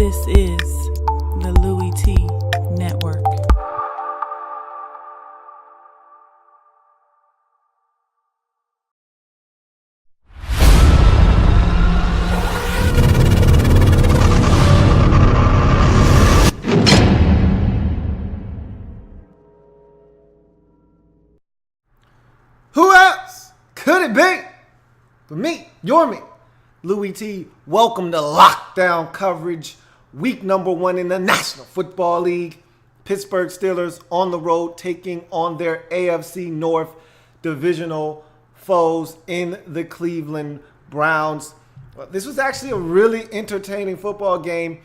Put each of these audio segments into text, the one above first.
This is the Louie T Network. Who else could it be but me, me, Louie T? Welcome to Lockdown Coverage, week number 1 in the National Football League. Pittsburgh Steelers on the road taking on their AFC North divisional foes in the Cleveland Browns. This was actually a really entertaining football game.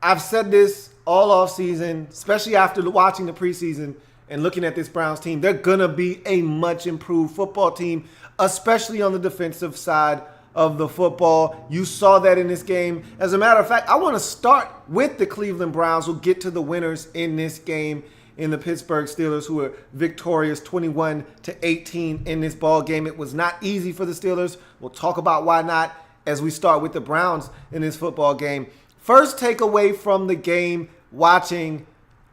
I've said this all offseason, especially after watching the preseason and looking at this Browns team. They're going to be a much improved football team, especially on the defensive side of the football. You saw that in this game. As a matter of fact, I want to start with the Cleveland Browns. We'll get to the winners in this game in the Pittsburgh Steelers, who were victorious 21-18 in this ball game. It was not easy for the Steelers. We'll talk about why not as we start with the Browns in this football game. First takeaway from the game watching,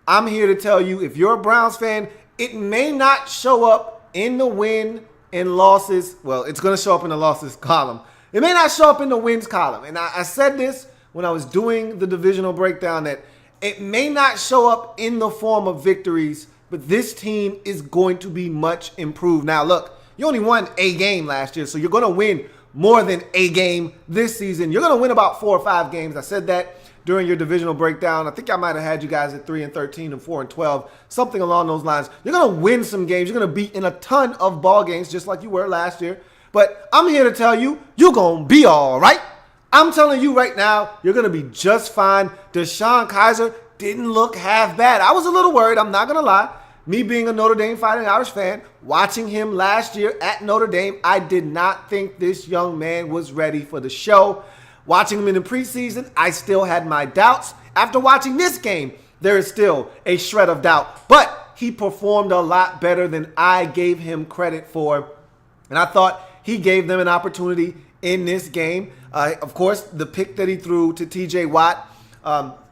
I'm here to tell you, if you're a Browns fan, it may not show up in the win and losses. Well, it's going to show up in the losses column. It may not show up in the wins column. And I said this when I was doing the divisional breakdown, that it may not show up in the form of victories, but this team is going to be much improved. Now, look, you only won a game last year, so you're going to win more than a game this season. You're going to win about 4 or 5 games. I said that during your divisional breakdown. I think I might have had you guys at 3-13 and 4-12, something along those lines. You're going to win some games. You're going to be in a ton of ball games, just like you were last year. But I'm here to tell you, you're going to be all right. I'm telling you right now, you're going to be just fine. DeShone Kizer didn't look half bad. I was a little worried, I'm not going to lie. Me being a Notre Dame Fighting Irish fan, watching him last year at Notre Dame, I did not think this young man was ready for the show. Watching him in the preseason, I still had my doubts. After watching this game, there is still a shred of doubt. But he performed a lot better than I gave him credit for. And I thought he gave them an opportunity in this game. Of course, the pick that he threw to T.J. Watt,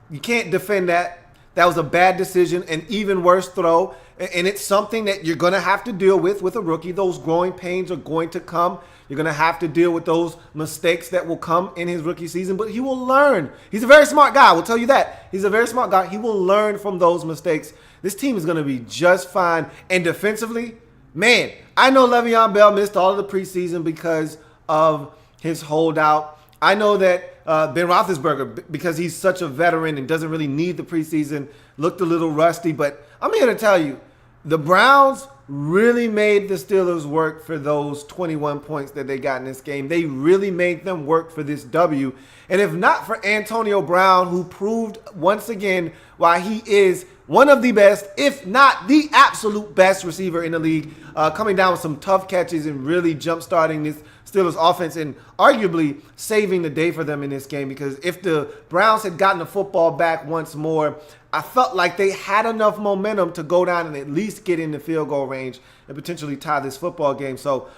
you can't defend that. That was a bad decision, an even worse throw. And it's something that you're going to have to deal with a rookie. Those growing pains are going to come. You're going to have to deal with those mistakes that will come in his rookie season, but he will learn. He's a very smart guy. I will tell you that. He's a very smart guy. He will learn from those mistakes. This team is going to be just fine. And defensively, man, I know Le'Veon Bell missed all of the preseason because of his holdout. I know that Ben Roethlisberger, because he's such a veteran and doesn't really need the preseason, looked a little rusty. But I'm here to tell you, the Browns really made the Steelers work for those 21 points that they got in this game. They really made them work for this W. And if not for Antonio Brown, who proved once again why he is one of the best, if not the absolute best receiver in the league, coming down with some tough catches and really jump-starting this Steelers offense and arguably saving the day for them in this game, because if the Browns had gotten the football back once more, I felt like they had enough momentum to go down and at least get in the field goal range and potentially tie this football game. So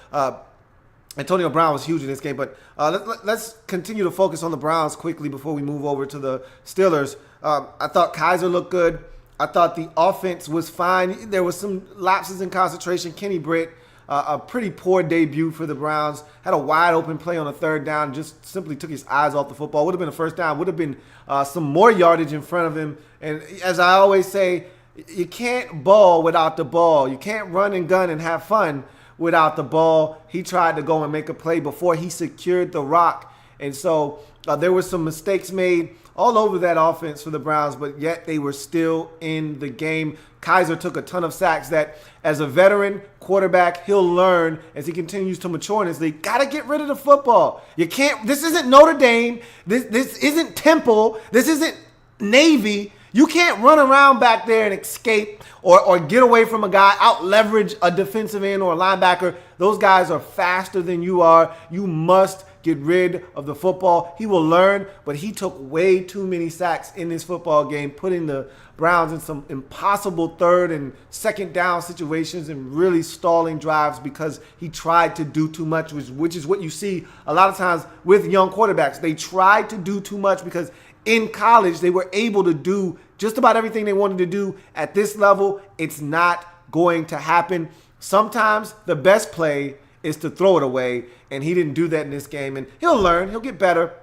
Antonio Brown was huge in this game. But let's continue to focus on the Browns quickly before we move over to the Steelers. I thought Kizer looked good. I thought the offense was fine. There was some lapses in concentration. Kenny Britt, a pretty poor debut for the Browns. Had a wide open play on a 3rd down, just simply took his eyes off the football. Would have been a 1st down, would have been some more yardage in front of him. And as I always say, you can't ball without the ball. You can't run and gun and have fun without the ball. He tried to go and make a play before he secured the rock. And so there were some mistakes made all over that offense for the Browns, but yet they were still in the game. Kizer took a ton of sacks that, as a veteran quarterback, he'll learn as he continues to mature in this league. Got to get rid of the football. You can't. This isn't Notre Dame. This isn't Temple. This isn't Navy. You can't run around back there and escape or get away from a guy, out leverage a defensive end or a linebacker. Those guys are faster than you are. You must get rid of the football. He will learn, but he took way too many sacks in this football game, putting the Browns in some impossible 3rd and 2nd down situations and really stalling drives because he tried to do too much, which is what you see a lot of times with young quarterbacks. They try to do too much because in college, they were able to do just about everything they wanted to do. At this level, it's not going to happen. Sometimes the best play is to throw it away, and he didn't do that in this game. And he'll learn. He'll get better.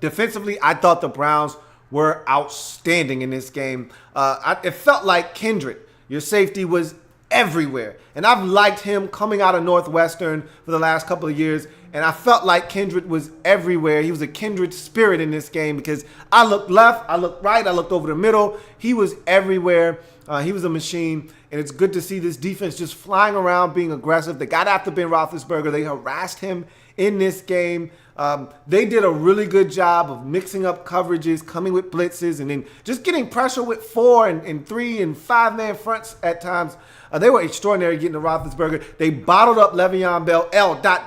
Defensively, I thought the Browns were outstanding in this game. It felt like Kendrick, your safety, was everywhere. And I've liked him coming out of Northwestern for the last couple of years, and I felt like Kendrick was everywhere. He was a kindred spirit in this game because I looked left, I looked right, I looked over the middle. He was everywhere. He was a machine, and it's good to see this defense just flying around, being aggressive. They got after Ben Roethlisberger. They harassed him in this game. They did a really good job of mixing up coverages, coming with blitzes, and then just getting pressure with 4 and 3 and 5-man fronts at times. They were extraordinary getting to Roethlisberger. They bottled up Le'Veon Bell.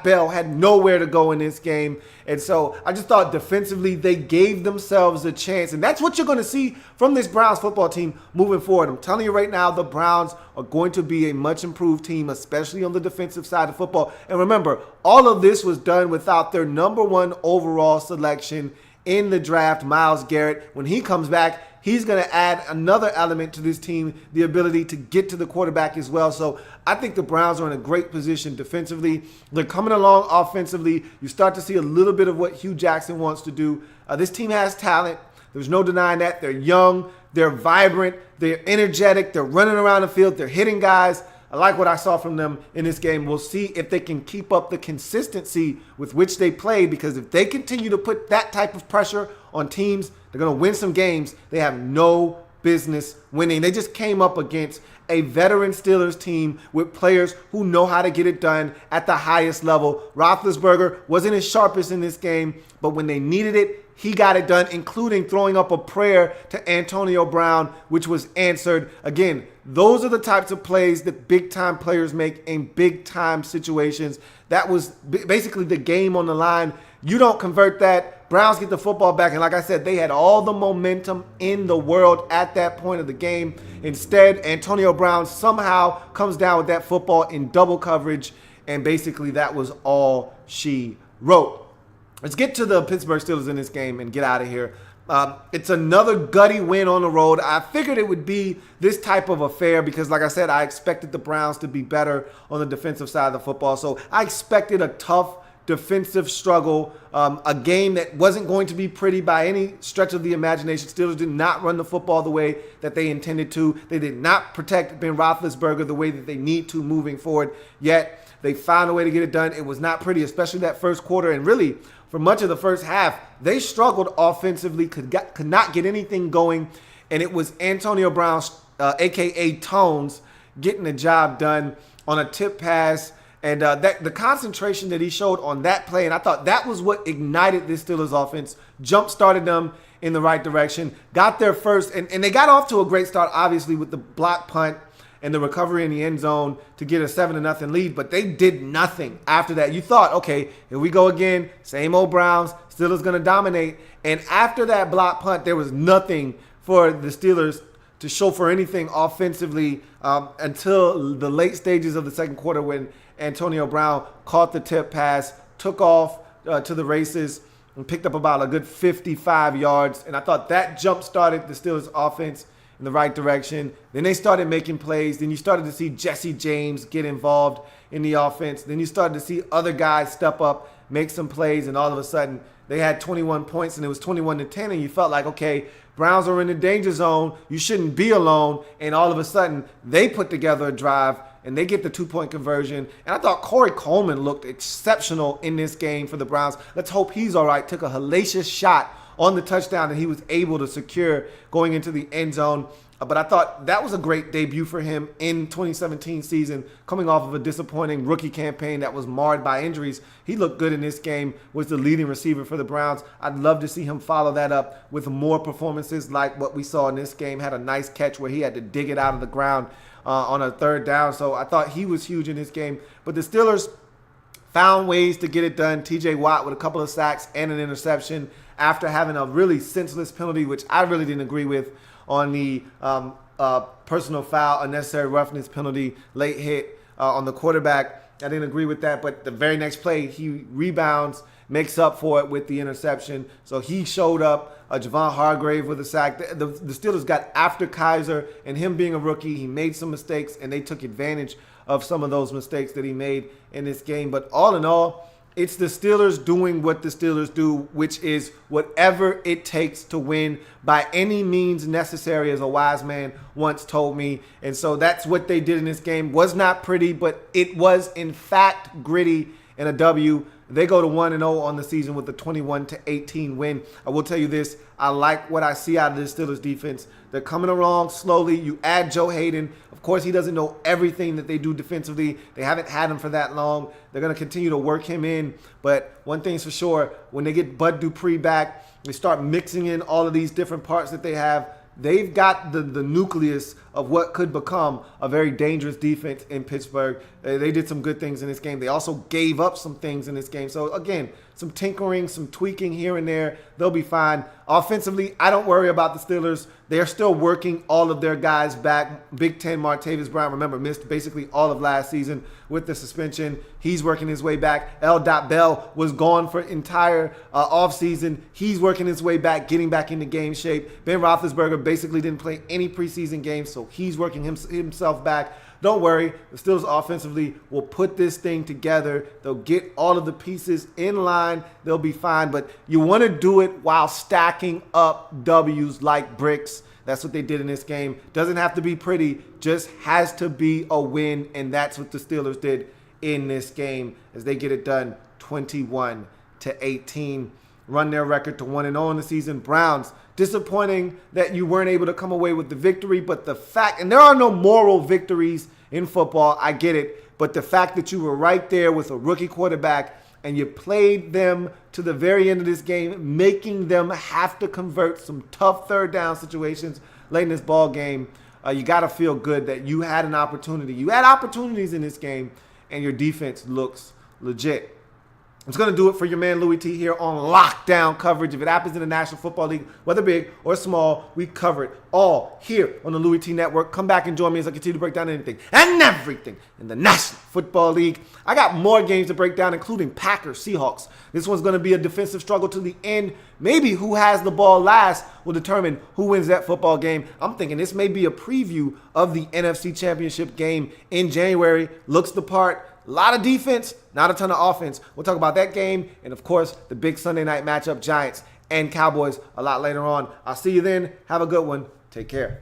Bell had nowhere to go in this game. And so I just thought defensively they gave themselves a chance. And that's what you're going to see from this Browns football team moving forward. I'm telling you right now, the Browns are going to be a much improved team, especially on the defensive side of football. And remember, all of this was done without their number 1 overall selection in the draft, Myles Garrett. When he comes back, he's going to add another element to this team, the ability to get to the quarterback as well. So I think the Browns are in a great position defensively. They're coming along offensively. You start to see a little bit of what Hugh Jackson wants to do. This team has talent. There's no denying that. They're young. They're vibrant. They're energetic. They're running around the field. They're hitting guys. I like what I saw from them in this game. We'll see if they can keep up the consistency with which they play, because if they continue to put that type of pressure on teams, they're going to win some games they have no business winning. They just came up against a veteran Steelers team with players who know how to get it done at the highest level. Roethlisberger wasn't as sharpest in this game, but when they needed it, he got it done, including throwing up a prayer to Antonio Brown, which was answered. Again, those are the types of plays that big-time players make in big-time situations. That was basically the game on the line. You don't convert that. Browns get the football back, and like I said, they had all the momentum in the world at that point of the game. Instead, Antonio Brown somehow comes down with that football in double coverage, and basically that was all she wrote. Let's get to the Pittsburgh Steelers in this game and get out of here. It's another gutty win on the road. I figured it would be this type of affair because, like I said, I expected the Browns to be better on the defensive side of the football. So I expected a tough defensive struggle, a game that wasn't going to be pretty by any stretch of the imagination. Steelers did not run the football the way that they intended to. They did not protect Ben Roethlisberger the way that they need to moving forward. Yet they found a way to get it done. It was not pretty, especially that first quarter. And really, for much of the first half, they struggled offensively, could not get anything going. And it was Antonio Brown, a.k.a. Tones, getting the job done on a tip pass. And the concentration that he showed on that play, and I thought that was what ignited this Steelers offense, jump-started them in the right direction, got their first, and they got off to a great start, obviously, with the block punt and the recovery in the end zone to get a 7-0 lead, but they did nothing after that. You thought, okay, here we go again, same old Browns, Steelers going to dominate. And after that block punt, there was nothing for the Steelers to show for anything offensively until the late stages of the second quarter when Antonio Brown caught the tip pass, took off to the races, and picked up about a good 55 yards. And I thought that jump-started the Steelers' offense in the right direction. Then they started making plays. Then you started to see Jesse James get involved in the offense. Then you started to see other guys step up, make some plays, and all of a sudden they had 21 points and it was 21-10, and you felt like, okay, Browns are in the danger zone. You shouldn't be alone. And all of a sudden they put together a drive and they get the 2-point conversion. And I thought Corey Coleman looked exceptional in this game for the Browns. Let's hope he's all right. Took a hellacious shot on the touchdown that he was able to secure going into the end zone. But I thought that was a great debut for him in 2017 season, coming off of a disappointing rookie campaign that was marred by injuries. He looked good in this game, was the leading receiver for the Browns. I'd love to see him follow that up with more performances like what we saw in this game. Had a nice catch where he had to dig it out of the ground on a third down. So I thought he was huge in this game. But the Steelers found ways to get it done. T.J. Watt with a couple of sacks and an interception after having a really senseless penalty, which I really didn't agree with, on the personal foul, unnecessary roughness penalty, late hit on the quarterback. I didn't agree with that, but the very next play, he rebounds, makes up for it with the interception. So he showed up. Javon Hargrave with a sack. The Steelers got after Kaiser, and him being a rookie, he made some mistakes, and they took advantage of some of those mistakes that he made in this game. But all in all, it's the Steelers doing what the Steelers do, which is whatever it takes to win by any means necessary, as a wise man once told me. And so that's what they did in this game. Was not pretty, but it was, in fact, gritty and a W. They go to 1-0 on the season with a 21-18 win. I will tell you this. I like what I see out of the Steelers defense. They're coming along slowly. You add Joe Hayden. Of course, he doesn't know everything that they do defensively. They haven't had him for that long. They're going to continue to work him in. But one thing's for sure, when they get Bud Dupree back, they start mixing in all of these different parts that they have. They've got the nucleus of what could become a very dangerous defense in Pittsburgh. They did some good things in this game. They also gave up some things in this game. So, again, some tinkering, some tweaking here and there. They'll be fine. Offensively, I don't worry about the Steelers. They're still working all of their guys back. Big Ten Martavis Bryant, remember, missed basically all of last season with the suspension. He's working his way back. L.Bell was gone for entire offseason. He's working his way back, getting back into game shape. Ben Roethlisberger basically didn't play any preseason games, so he's working himself back. Don't worry, the Steelers offensively will put this thing together. They'll get all of the pieces in line. They'll be fine, but you want to do it while stacking up W's like bricks. That's what they did in this game. Doesn't have to be pretty, just has to be a win, and that's what the Steelers did in this game as they get it done 21-18. Run their record to 1-0 in the season. Browns, disappointing that you weren't able to come away with the victory, but the fact, and there are no moral victories in football, I get it, but the fact that you were right there with a rookie quarterback and you played them to the very end of this game, making them have to convert some tough third down situations late in this ball game, you got to feel good that you had an opportunity. You had opportunities in this game, and your defense looks legit. It's going to do it for your man Louie T here on Lockdown Coverage. If it happens in the National Football League, whether big or small, we cover it all here on the Louie T Network. Come back and join me as I continue to break down anything and everything in the National Football League. I got more games to break down, including Packers, Seahawks. This one's going to be a defensive struggle to the end. Maybe who has the ball last will determine who wins that football game. I'm thinking this may be a preview of the NFC Championship game in January. Looks the part. A lot of defense, not a ton of offense. We'll talk about that game and, of course, the big Sunday night matchup, Giants and Cowboys, a lot later on. I'll see you then. Have a good one. Take care.